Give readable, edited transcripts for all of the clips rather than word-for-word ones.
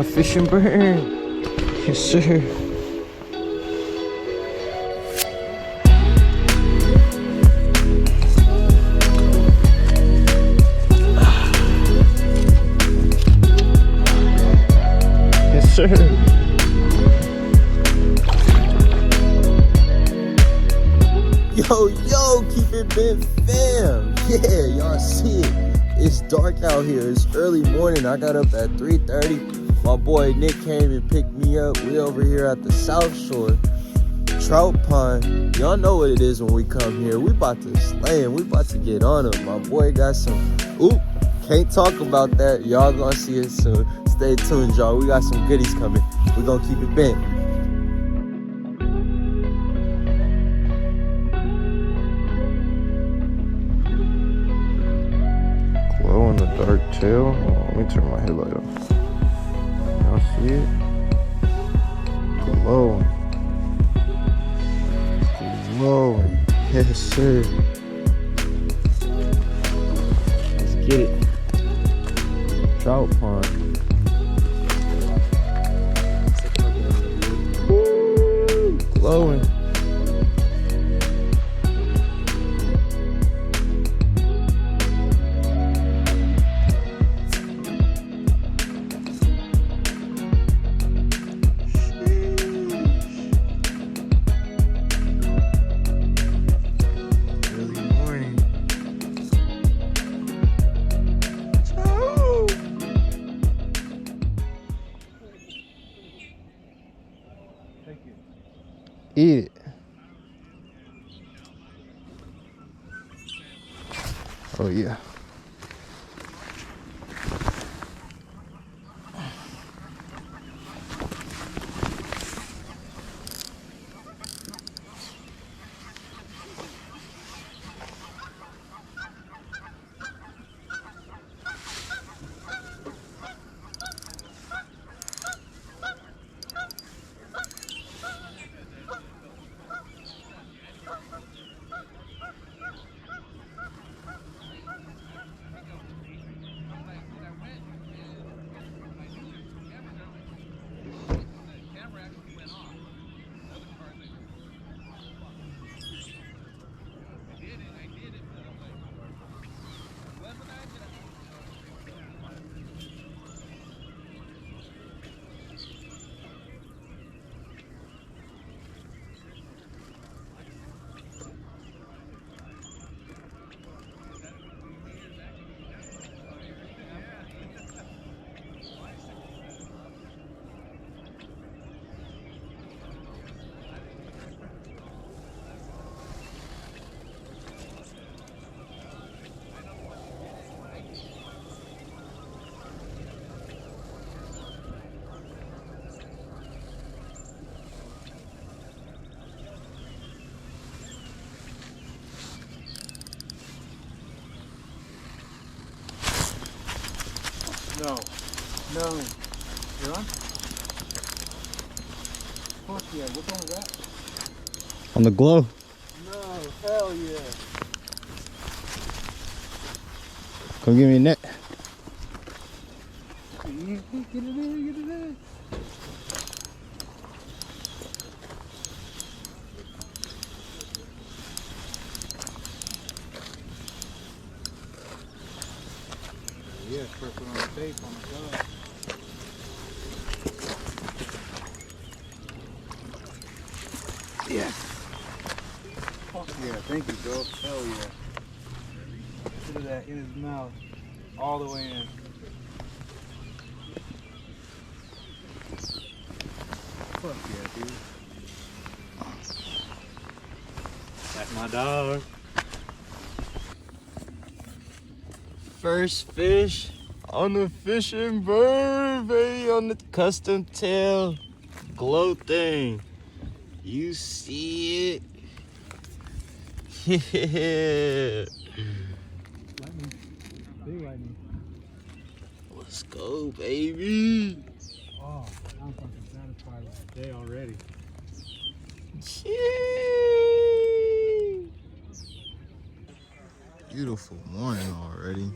a fishing burn. Yes, sir. Yes, sir. Yo, keep it big, fam. Yeah, y'all see it. It's dark out here. It's early morning. I got up at 3:30. My boy Nick came and picked me up. We over here at the South Shore, Trout Pond. Y'all know what it is when we come here. We about to slay him. We about to get on him. My boy got some. Oop, can't talk about that. Y'all gonna see it soon. Stay tuned, y'all. We got some goodies coming. We gonna keep it bent. Glow in the dark tail. Oh, let me turn my headlight off. Y'all see it? Glowing. Glowing. Yes, sir. Let's get it. Trout pond. Woo! Glowing. Eat it. Oh yeah. No. You're on? Fuck yeah, what one was that? On the glow. No, hell yeah. Come give me a net. Get it in. Yeah, first one on the tape on the side. Yes. Fuck yeah, thank you, bro. Hell yeah. Look at that in his mouth. All the way in. Fuck yeah, dude. That's my dog. First fish on the fishing bird, baby, on the custom tail glow thing. You see it? Yeah. Lightning. Big lightning. Let's go, baby. Oh, I'm fucking satisfied with the day already. Yay. Beautiful morning already.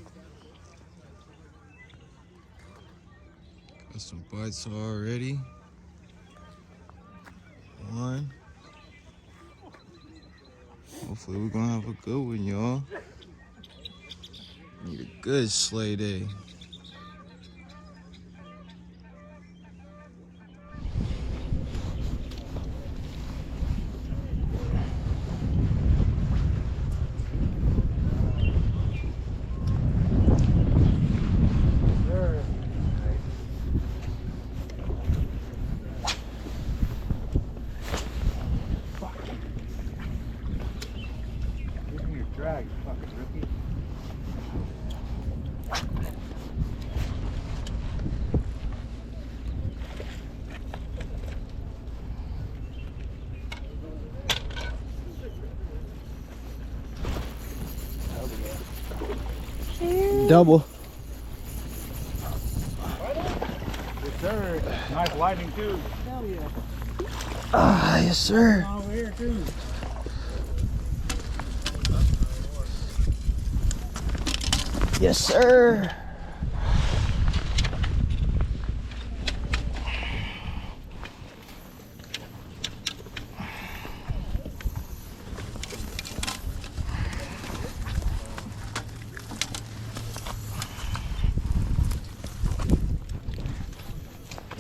Got some bites already. One. Hopefully we're gonna have a good one, y'all. Need a good sleigh day. Drag, fucking rookie. Double. Yes, sir. Nice lightning too. Hell yeah. Ah, yes, sir. Over here too. Yes, sir.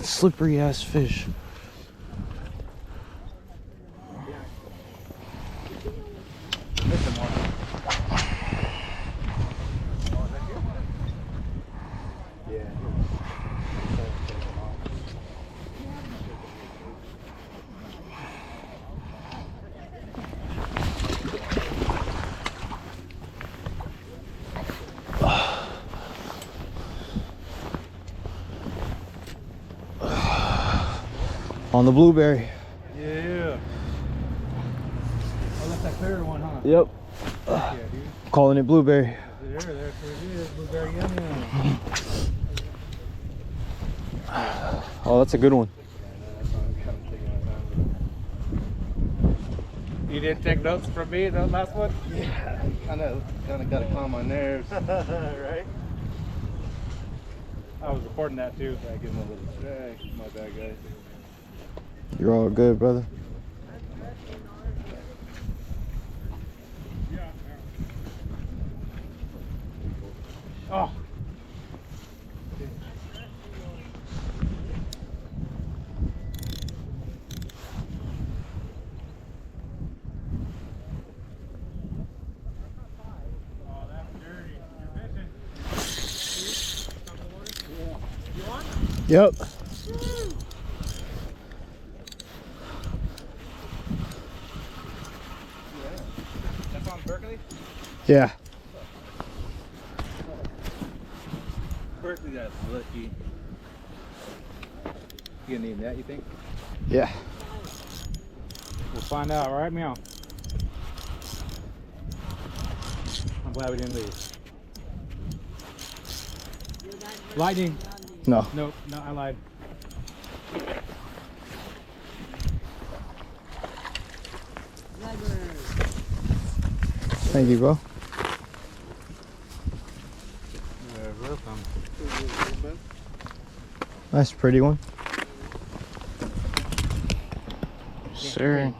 Slippery ass fish. Missing one. Yeah. On the blueberry. Yeah. Oh, that's that clear one, huh? Yep. Yeah, dude. Calling it blueberry. That's what it is. Blueberry yum yum. Oh, that's a good one. You didn't take notes from me in that last one? Yeah, kind of got to calm my nerves. Right? I was recording that too, so I give him a little drag. My bad, guys. You're all good, brother. Oh. Yep. That's on Berkeley? Yeah. Berkeley, that's lucky. You gonna name that, you think? Yeah. We'll find out, right, Meow? I'm glad we didn't leave. Lightning. No. Nope, no, I lied. Thank you, bro. You're welcome. Nice, pretty one. Sir.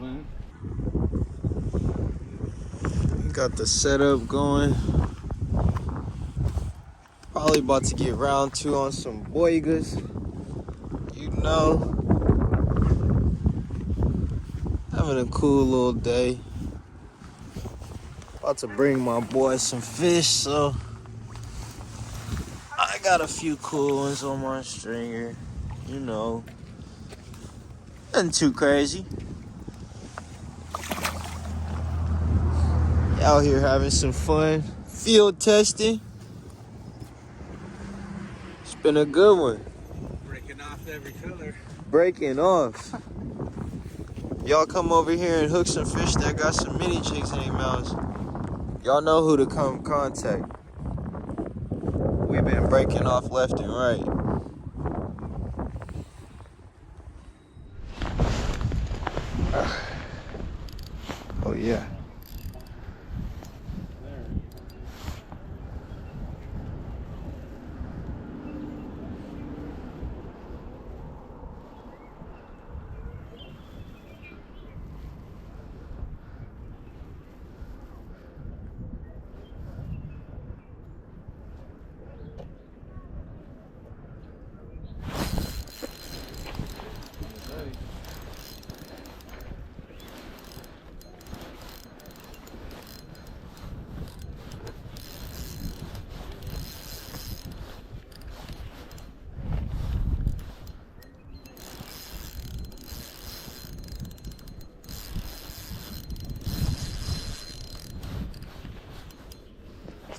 Got the setup going. Probably about to get round 2 on some JIGS. You know. Having a cool little day. About to bring my boy some fish, so I got a few cool ones on my stringer. You know. Nothing too crazy. Out here having some fun. Field testing. It's been a good one. Breaking off every color. Breaking off. Y'all come over here and hook some fish that got some mini jigs in their mouths. Y'all know who to come contact. We've been breaking off left and right. Oh yeah.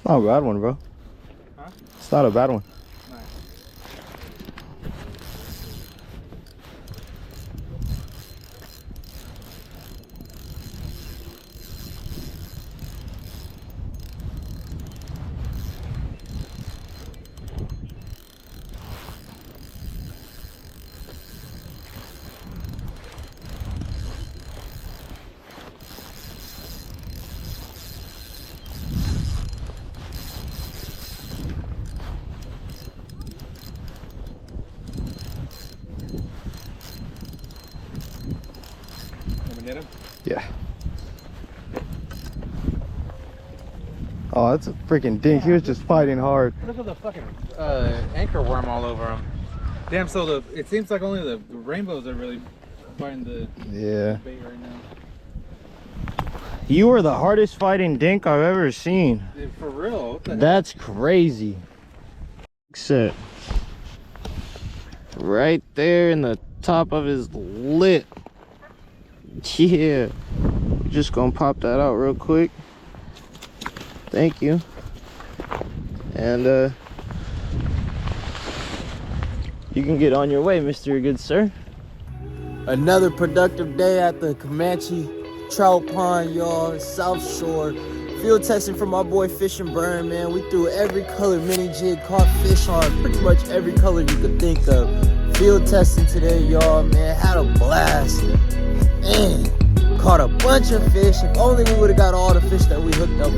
Not a bad one, bro. Huh? It's not a bad one. Nice. Get him? Yeah. Oh, that's a freaking dink. He was just fighting hard. Look at the fucking anchor worm all over him. Damn, so it seems like only the rainbows are really fighting the bait right now. You were the hardest fighting dink I've ever seen. For real? What the heck? That's crazy. Set. Right there in the top of his lip. Yeah. Just gonna pop that out real quick. Thank you. And you can get on your way, Mr. Good Sir. Another productive day at the Camanche Trout Pond, y'all, South Shore. Field testing for my boy Fish and Burn, man. We threw every color mini jig, caught fish on pretty much every color you could think of. Field testing today, y'all, man. Had a blast. Man, caught a bunch of fish. If only we would have got all the fish that we hooked up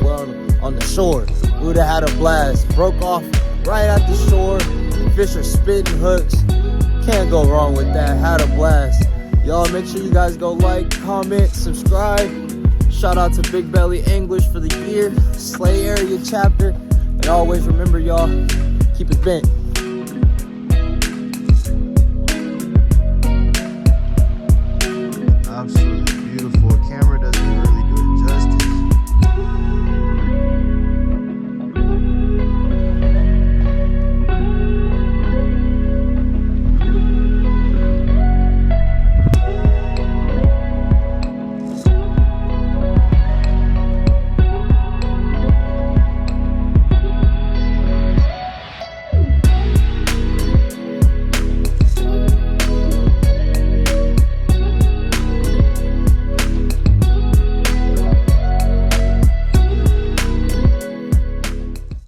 on the shore, we would have had a blast. Broke off right at the shore. Fish are spitting hooks. Can't go wrong with that. Had a blast. Y'all make sure you guys go like, comment, subscribe. Shout out to Big Belly English for the year, Slay Area chapter. And always remember, y'all, keep it bent.